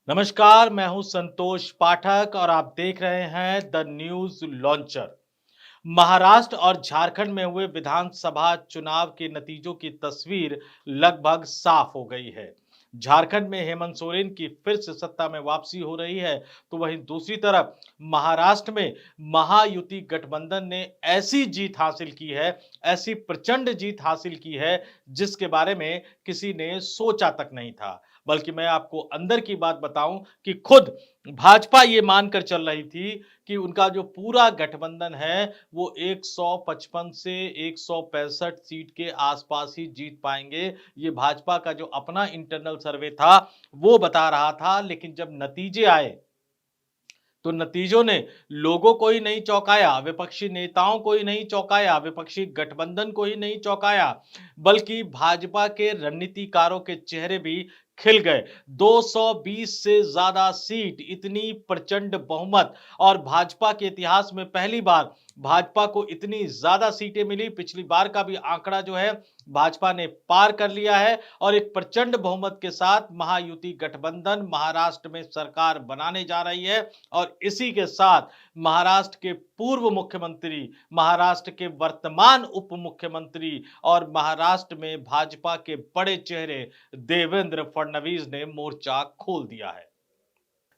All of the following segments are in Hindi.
नमस्कार, मैं हूं संतोष पाठक और आप देख रहे हैं द न्यूज लॉन्चर। महाराष्ट्र और झारखंड में हुए विधानसभा चुनाव के नतीजों की तस्वीर लगभग साफ हो गई है। झारखंड में हेमंत सोरेन की फिर से सत्ता में वापसी हो रही है, तो वहीं दूसरी तरफ महाराष्ट्र में महायुति गठबंधन ने ऐसी जीत हासिल की है, ऐसी प्रचंड जीत हासिल की है, जिसके बारे में किसी ने सोचा तक नहीं था। बल्कि मैं आपको अंदर की बात बताऊं कि खुद भाजपा ये मानकर चल रही थी कि उनका जो पूरा गठबंधन है वो 155 से 165 सीट के आसपास ही जीत पाएंगे। ये भाजपा का जो अपना इंटरनल सर्वे था वो बता रहा था, लेकिन जब नतीजे आए तो नतीजों ने लोगों को ही नहीं चौंकाया, विपक्षी नेताओं को ही नहीं चौंकाया, विपक्षी गठबंधन को ही नहीं चौंकाया, बल्कि भाजपा के रणनीतिकारों के चेहरे भी खिल गए। 220 से ज्यादा सीट, इतनी प्रचंड बहुमत और भाजपा के इतिहास में पहली बार भाजपा को इतनी ज्यादा सीटें मिली। पिछली बार का भी आंकड़ा जो है भाजपा ने पार कर लिया है और एक प्रचंड बहुमत के साथ महायुति गठबंधन महाराष्ट्र में सरकार बनाने जा रही है। और इसी के साथ महाराष्ट्र के पूर्व मुख्यमंत्री, महाराष्ट्र के वर्तमान उप मुख्यमंत्री और महाराष्ट्र में भाजपा के बड़े चेहरे देवेंद्र फडणवीस ने मोर्चा खोल दिया है।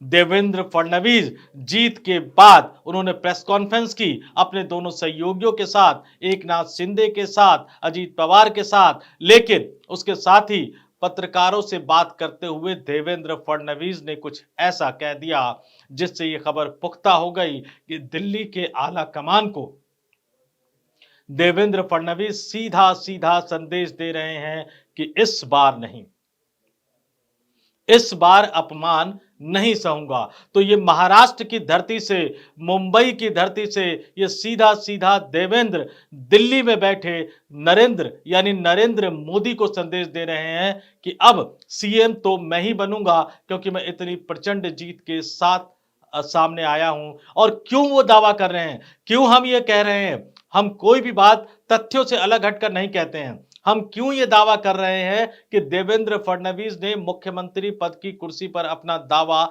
देवेंद्र फडणवीस जीत के बाद उन्होंने प्रेस कॉन्फ्रेंस की अपने दोनों सहयोगियों के साथ, एकनाथ शिंदे के साथ, अजीत पवार के साथ, लेकिन उसके साथ ही पत्रकारों से बात करते हुए देवेंद्र फडणवीस ने कुछ ऐसा कह दिया जिससे यह खबर पुख्ता हो गई कि दिल्ली के आला कमान को देवेंद्र फडणवीस सीधा सीधा संदेश दे रहे हैं कि इस बार नहीं, इस बार अपमान नहीं सहूंगा। तो ये महाराष्ट्र की धरती से, मुंबई की धरती से ये सीधा सीधा देवेंद्र दिल्ली में बैठे नरेंद्र यानी नरेंद्र मोदी को संदेश दे रहे हैं कि अब सीएम तो मैं ही बनूंगा, क्योंकि मैं इतनी प्रचंड जीत के साथ सामने आया हूं। और क्यों वो दावा कर रहे हैं, क्यों हम ये कह रहे हैं, हम कोई भी बात तथ्यों से अलग हटकर नहीं कहते हैं। हम क्यों ये दावा कर रहे हैं कि देवेंद्र फडणवीस ने मुख्यमंत्री पद की कुर्सी पर अपना दावा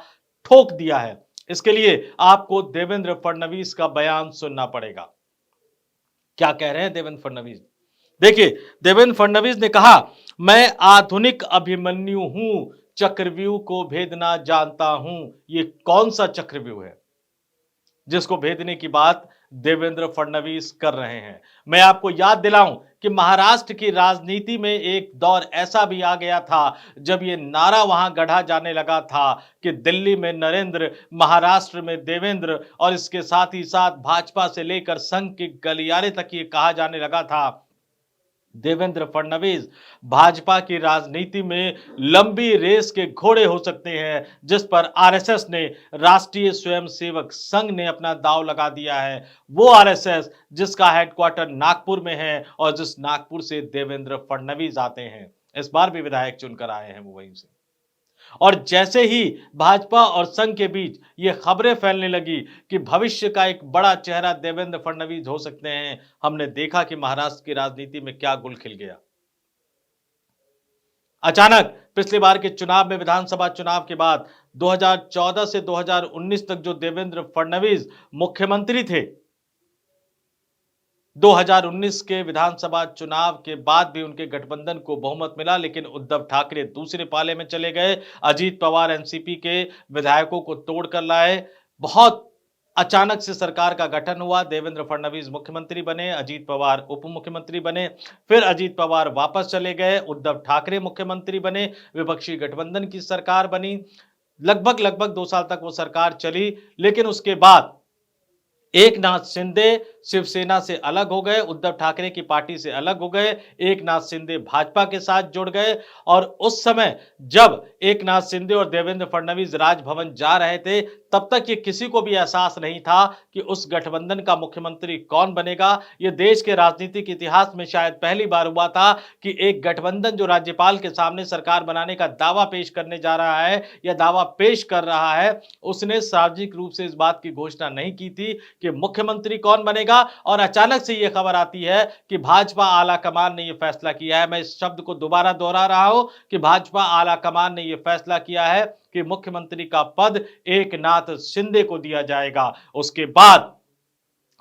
ठोक दिया है? इसके लिए आपको देवेंद्र फडणवीस का बयान सुनना पड़ेगा। क्या कह रहे हैं देवेंद्र फडणवीस? देखिए, देवेंद्र फडणवीस ने कहा, मैं आधुनिक अभिमन्यु हूं, चक्रव्यूह को भेदना जानता हूं। ये कौन सा चक्रव्यूह है जिसको भेदने की बात देवेंद्र फडणवीस कर रहे हैं? मैं आपको याद दिलाऊं कि महाराष्ट्र की राजनीति में एक दौर ऐसा भी आ गया था जब ये नारा वहां गढ़ा जाने लगा था कि दिल्ली में नरेंद्र, महाराष्ट्र में देवेंद्र, और इसके साथ ही साथ भाजपा से लेकर संघ के गलियारे तक ये कहा जाने लगा था देवेंद्र फडणवीस भाजपा की राजनीति में लंबी रेस के घोड़े हो सकते हैं, जिस पर आरएसएस ने, राष्ट्रीय स्वयंसेवक संघ ने अपना दांव लगा दिया है। वो आरएसएस जिसका हेडक्वार्टर नागपुर में है और जिस नागपुर से देवेंद्र फडणवीस आते हैं। इस बार भी विधायक चुनकर आए हैं वो वहीं से। और जैसे ही भाजपा और संघ के बीच ये खबरें फैलने लगी कि भविष्य का एक बड़ा चेहरा देवेंद्र फडणवीस हो सकते हैं, हमने देखा कि महाराष्ट्र की राजनीति में क्या गुल खिल गया। अचानक पिछली बार के चुनाव में, विधानसभा चुनाव के बाद 2014 से 2019 तक जो देवेंद्र फडणवीस मुख्यमंत्री थे, 2019 के विधानसभा चुनाव के बाद भी उनके गठबंधन को बहुमत मिला, लेकिन उद्धव ठाकरे दूसरे पाले में चले गए। अजीत पवार एनसीपी के विधायकों को तोड़कर लाए। बहुत अचानक से सरकार का गठन हुआ। देवेंद्र फडणवीस मुख्यमंत्री बने, अजीत पवार उप मुख्यमंत्री बने, फिर अजीत पवार वापस चले गए, उद्धव ठाकरे मुख्यमंत्री बने, विपक्षी गठबंधन की सरकार बनी। लगभग लगभग 2 साल तक वो सरकार चली, लेकिन उसके बाद एकनाथ शिंदे शिवसेना से अलग हो गए, उद्धव ठाकरे की पार्टी से अलग हो गए, एकनाथ शिंदे भाजपा के साथ जुड़ गए। और उस समय जब एकनाथ शिंदे और देवेंद्र फडणवीस राजभवन जा रहे थे, तब तक ये किसी को भी एहसास नहीं था कि उस गठबंधन का मुख्यमंत्री कौन बनेगा। ये देश के राजनीतिक इतिहास में शायद पहली बार हुआ था कि एक गठबंधन जो राज्यपाल के सामने सरकार बनाने का दावा पेश करने जा रहा है या दावा पेश कर रहा है, उसने सार्वजनिक रूप से इस बात की घोषणा नहीं की थी कि मुख्यमंत्री कौन बनेगा। और अचानक से यह खबर आती है कि भाजपा आला कमान ने यह फैसला किया है। मैं इस शब्द को दोबारा दोहरा रहा हूं कि भाजपा आला कमान ने यह फैसला किया है कि मुख्यमंत्री का पद एकनाथ शिंदे को दिया जाएगा। उसके बाद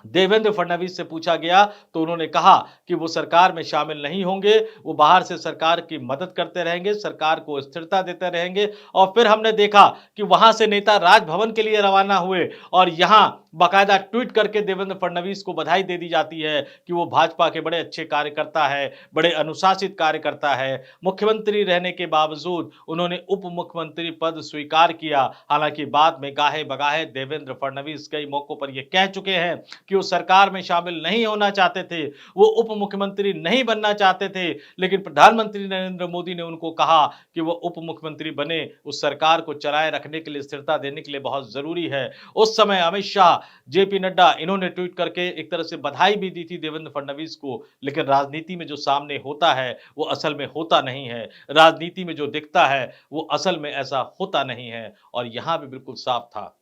देवेंद्र फडणवीस से पूछा गया तो उन्होंने कहा कि वो सरकार में शामिल नहीं होंगे, वो बाहर से सरकार की मदद करते रहेंगे, सरकार को स्थिरता देते रहेंगे। और फिर हमने देखा कि वहां से नेता राजभवन के लिए रवाना हुए और यहां बाकायदा ट्वीट करके देवेंद्र फडणवीस को बधाई दे दी जाती है कि वो भाजपा के बड़े अच्छे कार्यकर्ता है, बड़े अनुशासित कार्यकर्ता है। मुख्यमंत्री रहने के बावजूद उन्होंने उप मुख्यमंत्री पद स्वीकार किया। हालांकि बाद में गाहे बगाहे देवेंद्र फडणवीस कई मौकों पर यह कह चुके हैं कि वो सरकार में शामिल नहीं होना चाहते थे, वो उप मुख्यमंत्री नहीं बनना चाहते थे, लेकिन प्रधानमंत्री नरेंद्र मोदी ने उनको कहा कि वो उप मुख्यमंत्री बने, उस सरकार को चलाए रखने के लिए, स्थिरता देने के लिए बहुत जरूरी है। उस समय अमित शाह, जेपी नड्डा, इन्होंने ट्वीट करके एक तरह से बधाई भी दी थी देवेंद्र फडणवीस को। लेकिन राजनीति में जो सामने होता है वो असल में होता नहीं है, राजनीति में जो दिखता है वो असल में ऐसा होता नहीं है। और यहां भी बिल्कुल साफ था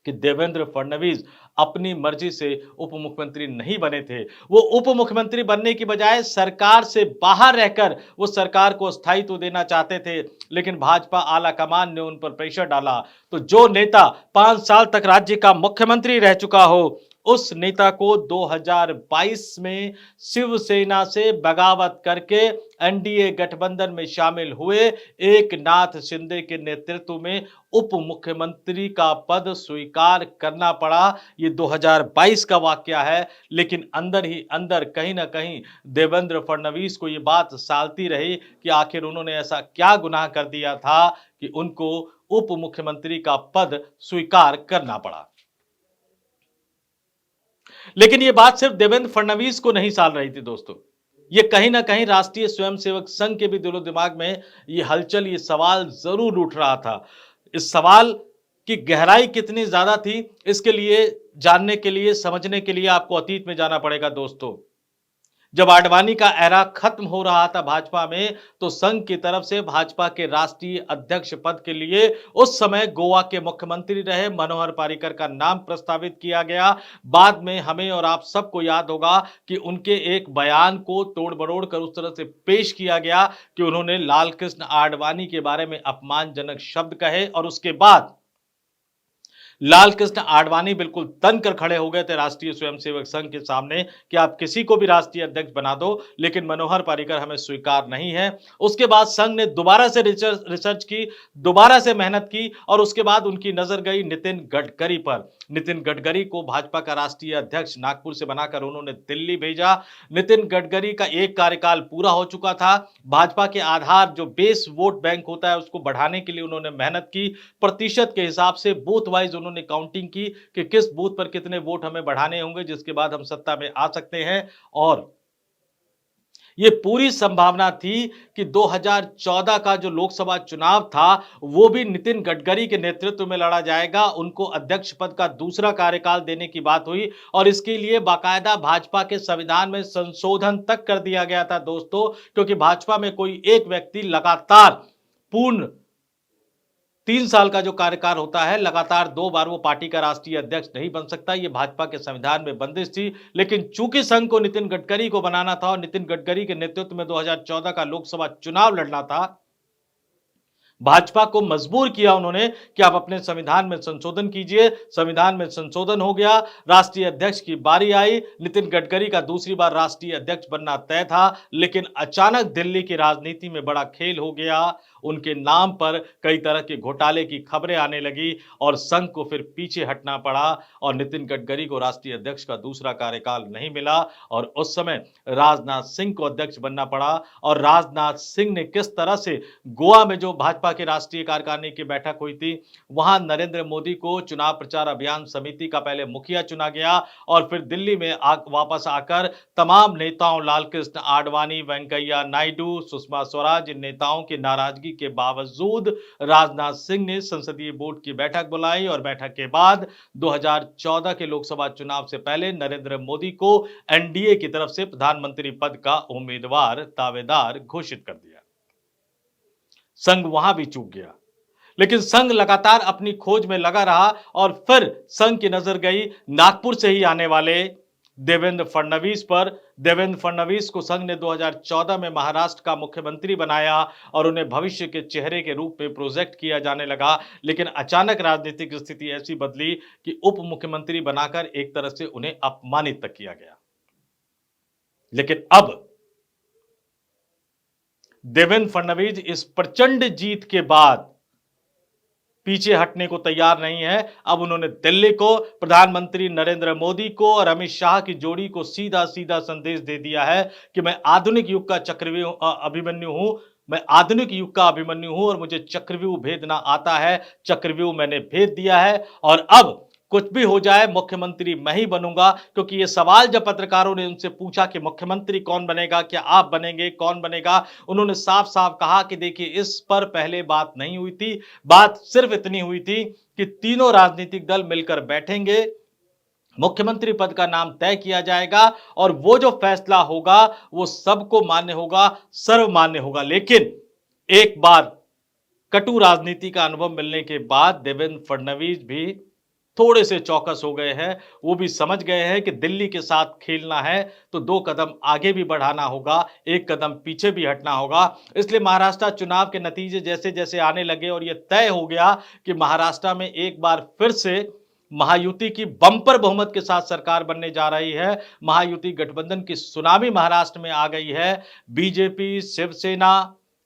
कि देवेंद्र फडणवीस अपनी मर्जी से उप मुख्यमंत्री नहीं बने थे। वो उप मुख्यमंत्री बनने की बजाय सरकार से बाहर रहकर वो सरकार को स्थायित्व देना चाहते थे, लेकिन भाजपा आला कमान ने उन पर प्रेशर डाला। तो जो नेता 5 साल तक राज्य का मुख्यमंत्री रह चुका हो, उस नेता को 2022 में शिवसेना से बगावत करके एनडीए गठबंधन में शामिल हुए एकनाथ शिंदे के नेतृत्व में उप मुख्यमंत्री का पद स्वीकार करना पड़ा। ये 2022 का वाकया है, लेकिन अंदर ही अंदर कहीं ना कहीं देवेंद्र फडणवीस को ये बात सालती रही कि आखिर उन्होंने ऐसा क्या गुनाह कर दिया था कि उनको उप मुख्यमंत्री का पद स्वीकार करना पड़ा। लेकिन यह बात सिर्फ देवेंद्र फडणवीस को नहीं साल रही थी दोस्तों, ये कहीं ना कहीं राष्ट्रीय स्वयंसेवक संघ के भी दिलो दिमाग में ये हलचल, ये सवाल जरूर उठ रहा था। इस सवाल की गहराई कितनी ज्यादा थी, इसके लिए जानने के लिए, समझने के लिए आपको अतीत में जाना पड़ेगा दोस्तों। जब आडवाणी का एरा खत्म हो रहा था भाजपा में, तो संघ की तरफ से भाजपा के राष्ट्रीय अध्यक्ष पद के लिए उस समय गोवा के मुख्यमंत्री रहे मनोहर पर्रिकर का नाम प्रस्तावित किया गया। बाद में हमें और आप सबको याद होगा कि उनके एक बयान को तोड़ मरोड़ कर उस तरह से पेश किया गया कि उन्होंने लाल कृष्ण आडवाणी के बारे में अपमानजनक शब्द कहे, और उसके बाद लाल कृष्ण आडवाणी बिल्कुल तन कर खड़े हो गए थे राष्ट्रीय स्वयंसेवक संघ के सामने कि आप किसी को भी राष्ट्रीय अध्यक्ष बना दो, लेकिन मनोहर पर्रिकर हमें स्वीकार नहीं है। उसके बाद संघ ने दोबारा से रिसर्च की, दोबारा से मेहनत की, और उसके बाद उनकी नजर गई नितिन गडकरी पर। नितिन गडकरी को भाजपा का राष्ट्रीय अध्यक्ष नागपुर से बनाकर उन्होंने दिल्ली भेजा। नितिन गडकरी का एक कार्यकाल पूरा हो चुका था। भाजपा के आधार जो बेस वोट बैंक होता है उसको बढ़ाने के लिए उन्होंने मेहनत की, प्रतिशत के हिसाब से बूथ वाइज उन्होंने काउंटिंग की कि किस बूथ पर कितने वोट हमें बढ़ाने होंगे जिसके बाद हम सत्ता में आ सकते हैं। और ये पूरी संभावना थी कि 2014 का जो लोकसभा चुनाव था वो भी नितिन गडकरी के नेतृत्व में लड़ा जाएगा। उनको अध्यक्ष पद का दूसरा कार्यकाल देने की बात हुई, और इसके लिए बाकायदा भाजपा के संविधान में संशोधन तक कर दिया गया था दोस्तों, क्योंकि भाजपा में कोई एक व्यक्ति लगातार पूर्ण 3 साल का जो कार्यकाल होता है, लगातार 2 बार वो पार्टी का राष्ट्रीय अध्यक्ष नहीं बन सकता। ये भाजपा के संविधान में बंदिश थी। लेकिन चूंकि संघ को नितिन गडकरी को बनाना था और नितिन गडकरी के नेतृत्व में 2014 का लोकसभा चुनाव लड़ना था, भाजपा को मजबूर किया उन्होंने कि आप अपने संविधान में संशोधन कीजिए। संविधान में संशोधन हो गया, राष्ट्रीय अध्यक्ष की बारी आई। नितिन गडकरी का दूसरी बार राष्ट्रीय अध्यक्ष बनना तय था, लेकिन अचानक दिल्ली की राजनीति में बड़ा खेल हो गया। उनके नाम पर कई तरह के घोटाले की खबरें आने लगी और संघ को फिर पीछे हटना पड़ा, और नितिन गडकरी को राष्ट्रीय अध्यक्ष का दूसरा कार्यकाल नहीं मिला, और उस समय राजनाथ सिंह को अध्यक्ष बनना पड़ा। और राजनाथ सिंह ने किस तरह से गोवा में जो भाजपा की राष्ट्रीय कार्यकारिणी की बैठक हुई थी, वहां नरेंद्र मोदी को चुनाव प्रचार अभियान समिति का पहले मुखिया चुना गया, और फिर दिल्ली में वापस आकर तमाम नेताओं, लाल कृष्ण आडवाणी, वेंकैया नायडू, सुषमा स्वराज, इन नेताओं की नाराजगी के बावजूद राजनाथ सिंह ने संसदीय बोर्ड की बैठक बुलाई, और बैठक के बाद 2014 के लोकसभा चुनाव से पहले नरेंद्र मोदी को एनडीए की तरफ से प्रधानमंत्री पद का उम्मीदवार, दावेदार घोषित कर दिया। संघ वहां भी चूक गया, लेकिन संघ लगातार अपनी खोज में लगा रहा, और फिर संघ की नजर गई नागपुर से ही आने वाले देवेंद्र फडणवीस पर। देवेंद्र फडणवीस को संघ ने 2014 में महाराष्ट्र का मुख्यमंत्री बनाया और उन्हें भविष्य के चेहरे के रूप में प्रोजेक्ट किया जाने लगा, लेकिन अचानक राजनीतिक स्थिति ऐसी बदली कि उप मुख्यमंत्री बनाकर एक तरह से उन्हें अपमानित तक किया गया। लेकिन अब देवेंद्र फडणवीस इस प्रचंड जीत के बाद पीछे हटने को तैयार नहीं है। अब उन्होंने दिल्ली को, प्रधानमंत्री नरेंद्र मोदी को और अमित शाह की जोड़ी को सीधा सीधा संदेश दे दिया है कि मैं आधुनिक युग का अभिमन्यु हूं। मैं आधुनिक युग का अभिमन्यु हूं और मुझे चक्रव्यूह भेदना आता है। चक्रव्यूह मैंने भेद दिया है और अब कुछ भी हो जाए मुख्यमंत्री मैं ही बनूंगा। क्योंकि ये सवाल जब पत्रकारों ने उनसे पूछा कि मुख्यमंत्री कौन बनेगा, क्या आप बनेंगे, कौन बनेगा, उन्होंने साफ साफ कहा कि देखिए इस पर पहले बात नहीं हुई थी। बात सिर्फ इतनी हुई थी कि तीनों राजनीतिक दल मिलकर बैठेंगे, मुख्यमंत्री पद का नाम तय किया जाएगा और वो जो फैसला होगा वो सबको मान्य होगा, सर्वमान्य होगा। लेकिन एक बार कटु राजनीति का अनुभव मिलने के बाद देवेंद्र फडणवीस भी थोड़े से चौकस हो गए हैं। वो भी समझ गए हैं कि दिल्ली के साथ खेलना है तो 2 कदम आगे भी बढ़ाना होगा, 1 कदम पीछे भी हटना होगा। इसलिए महाराष्ट्र चुनाव के नतीजे जैसे जैसे आने लगे और यह तय हो गया कि महाराष्ट्र में एक बार फिर से महायुति की बंपर बहुमत के साथ सरकार बनने जा रही है। महायुति गठबंधन की सुनामी महाराष्ट्र में आ गई है। बीजेपी,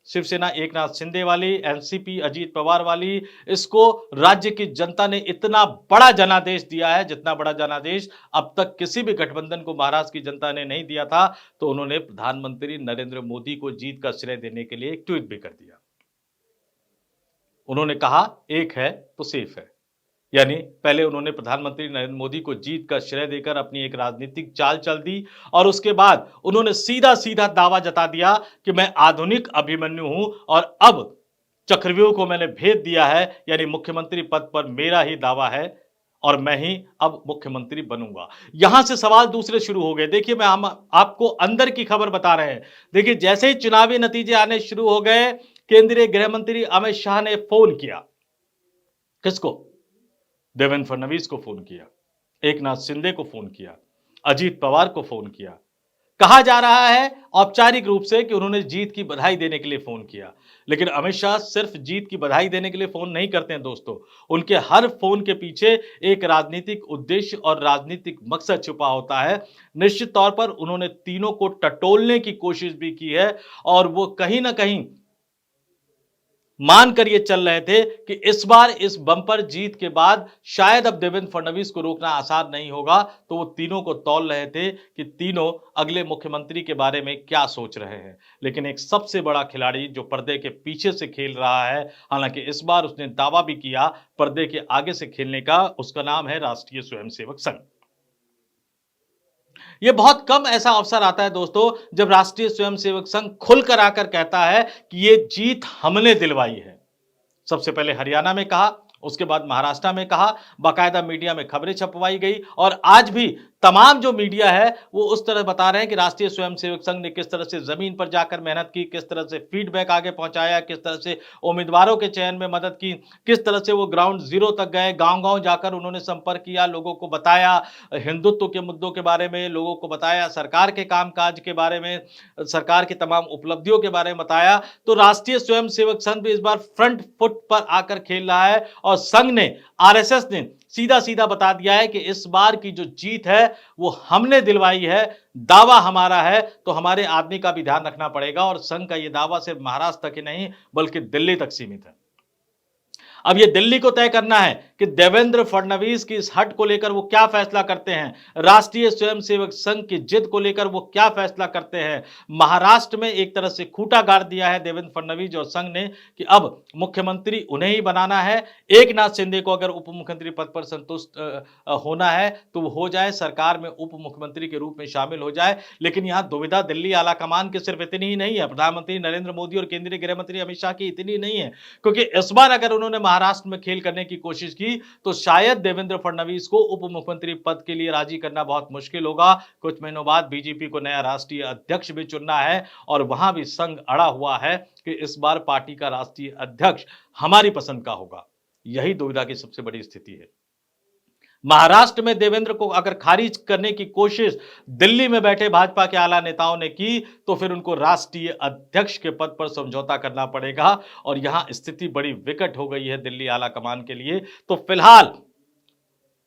शिवसेना एकनाथ शिंदे वाली, एनसीपी अजीत पवार वाली, इसको राज्य की जनता ने इतना बड़ा जनादेश दिया है जितना बड़ा जनादेश अब तक किसी भी गठबंधन को महाराष्ट्र की जनता ने नहीं दिया था। तो उन्होंने प्रधानमंत्री नरेंद्र मोदी को जीत का श्रेय देने के लिए एक ट्वीट भी कर दिया। उन्होंने कहा एक है तो सेफ है, यानी पहले उन्होंने प्रधानमंत्री नरेंद्र मोदी को जीत का श्रेय देकर अपनी एक राजनीतिक चाल चल दी और उसके बाद उन्होंने सीधा सीधा दावा जता दिया कि मैं आधुनिक अभिमन्यु हूं और अब चक्रव्यूह को मैंने भेद दिया है, यानी मुख्यमंत्री पद पर मेरा ही दावा है और मैं ही अब मुख्यमंत्री बनूंगा। यहां से सवाल दूसरे शुरू हो गए। देखिए मैं हम आपको अंदर की खबर बता रहे हैं। देखिए जैसे ही चुनावी नतीजे आने शुरू हो गए, केंद्रीय गृह मंत्री अमित शाह ने फोन किया। किसको? देवेंद्र फडणवीस को फोन किया, एकनाथ शिंदे को फोन किया, अजीत पवार को फोन किया। कहा जा रहा है औपचारिक रूप से कि उन्होंने जीत की बधाई देने के लिए फोन किया, लेकिन अमित शाह सिर्फ जीत की बधाई देने के लिए फोन नहीं करते हैं दोस्तों। उनके हर फोन के पीछे एक राजनीतिक उद्देश्य और राजनीतिक मकसद छुपा होता है। निश्चित तौर पर उन्होंने तीनों को टटोलने की कोशिश भी की है और वो कहीं ना कहीं मानकर ये चल रहे थे कि इस बार इस बंपर जीत के बाद शायद अब देवेंद्र फडणवीस को रोकना आसान नहीं होगा। तो वो तीनों को तौल रहे थे कि तीनों अगले मुख्यमंत्री के बारे में क्या सोच रहे हैं। लेकिन एक सबसे बड़ा खिलाड़ी जो पर्दे के पीछे से खेल रहा है, हालांकि इस बार उसने दावा भी किया पर्दे के आगे से खेलने का, उसका नाम है राष्ट्रीय स्वयंसेवक संघ। यह बहुत कम ऐसा अवसर आता है दोस्तों जब राष्ट्रीय स्वयंसेवक संघ खुलकर आकर कहता है कि यह जीत हमने दिलवाई है। सबसे पहले हरियाणा में कहा, उसके बाद महाराष्ट्र में कहा, बाकायदा मीडिया में खबरें छपवाई गई और आज भी तमाम जो मीडिया है वो उस तरह बता रहे हैं कि राष्ट्रीय स्वयंसेवक संघ ने किस तरह से जमीन पर जाकर मेहनत की, किस तरह से फीडबैक आगे पहुंचाया, किस तरह से उम्मीदवारों के चयन में मदद की, किस तरह से वो ग्राउंड जीरो तक गए, गांव-गांव जाकर उन्होंने संपर्क किया, लोगों को बताया हिंदुत्व के मुद्दों के बारे में, लोगों को बताया सरकार के कामकाज के बारे में, सरकार की तमाम उपलब्धियों के बारे में बताया। तो राष्ट्रीय स्वयंसेवक संघ भी इस बार फ्रंट फुट पर आकर खेल रहा है और संघ ने, आरएसएस ने सीधा सीधा बता दिया है कि इस बार की जो जीत है वो हमने दिलवाई है, दावा हमारा है। तो हमारे आदमी का भी ध्यान रखना पड़ेगा और संघ का यह दावा सिर्फ महाराष्ट्र तक ही नहीं बल्कि दिल्ली तक सीमित है। अब यह दिल्ली को तय करना है कि देवेंद्र फडणवीस की इस हट को लेकर वो क्या फैसला करते हैं, राष्ट्रीय स्वयंसेवक संघ की जिद को लेकर वो क्या फैसला करते हैं। महाराष्ट्र में एक तरह से खूंटा गाड़ दिया है देवेंद्र फडणवीस और संघ ने कि अब मुख्यमंत्री उन्हें ही बनाना है। एकनाथ शिंदे को अगर उप मुख्यमंत्री पद पर संतुष्ट होना है तो वो हो जाए, सरकार में उप मुख्यमंत्री के रूप में शामिल हो जाए। लेकिन यहां दुविधा दिल्ली आलाकमान की सिर्फ इतनी ही नहीं है, प्रधानमंत्री नरेंद्र मोदी और केंद्रीय गृह मंत्री अमित शाह की इतनी नहीं है, क्योंकि इस बार अगर उन्होंने महाराष्ट्र में खेल करने की कोशिश की तो शायद देवेंद्र फडणवीस को उप मुख्यमंत्री पद के लिए राजी करना बहुत मुश्किल होगा। कुछ महीनों बाद बीजेपी को नया राष्ट्रीय अध्यक्ष भी चुनना है और वहां भी संघ अड़ा हुआ है कि इस बार पार्टी का राष्ट्रीय अध्यक्ष हमारी पसंद का होगा। यही दुविधा की सबसे बड़ी स्थिति है। महाराष्ट्र में देवेंद्र को अगर खारिज करने की कोशिश दिल्ली में बैठे भाजपा के आला नेताओं ने की तो फिर उनको राष्ट्रीय अध्यक्ष के पद पर समझौता करना पड़ेगा और यहां स्थिति बड़ी विकट हो गई है दिल्ली आला कमान के लिए। तो फिलहाल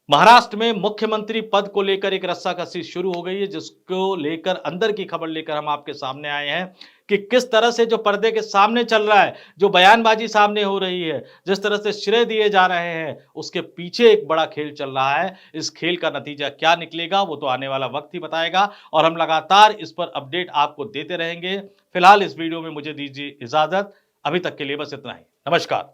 महाराष्ट्र में मुख्यमंत्री पद को लेकर एक रस्साकसी शुरू हो गई है, जिसको लेकर अंदर की खबर लेकर हम आपके सामने आए हैं कि किस तरह से जो पर्दे के सामने चल रहा है, जो बयानबाजी सामने हो रही है, जिस तरह से श्रेय दिए जा रहे हैं, उसके पीछे एक बड़ा खेल चल रहा है। इस खेल का नतीजा क्या निकलेगा वो तो आने वाला वक्त ही बताएगा और हम लगातार इस पर अपडेट आपको देते रहेंगे। फिलहाल इस वीडियो में मुझे दीजिए इजाजत, अभी तक के लिए बस इतना ही। नमस्कार।